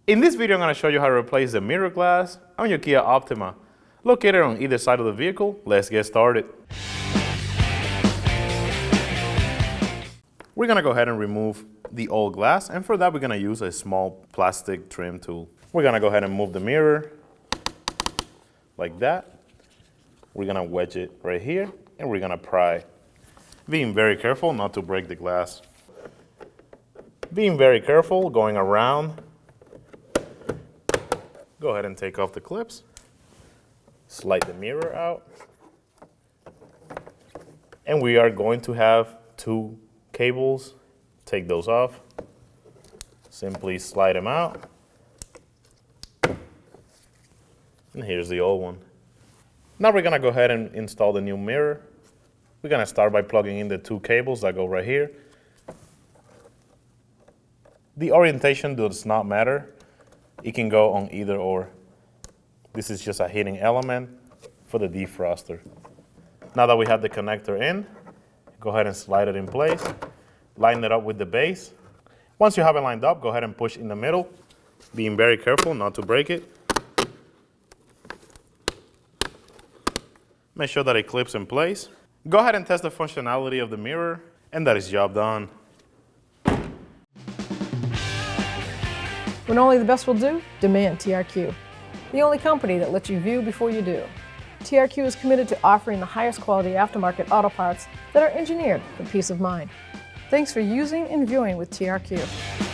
In this video, I'm going to show you how to replace the mirror glass on your Kia Optima, located on either side of the vehicle. Let's get started. We're going to go ahead and remove the old glass, and for that we're going to use a small plastic trim tool. We're going to go ahead and move the mirror like that. We're going to wedge it right here, and we're going to pry. Being very careful not to break the glass. Being very careful, going around. Go ahead and take off the clips. Slide the mirror out. And we are going to have two cables. Take those off. Simply slide them out. And here's the old one. Now we're gonna go ahead and install the new mirror. We're gonna start by plugging in the two cables that go right here. The orientation does not matter. It can go on either or. This is just a heating element for the defroster. Now that we have the connector in, go ahead and slide it in place. Line it up with the base. Once you have it lined up, go ahead and push in the middle, being very careful not to break it. Make sure that it clips in place. Go ahead and test the functionality of the mirror, and that is job done. When only the best will do, demand TRQ. The only company that lets you view before you do. TRQ is committed to offering the highest quality aftermarket auto parts that are engineered for peace of mind. Thanks for using and viewing with TRQ.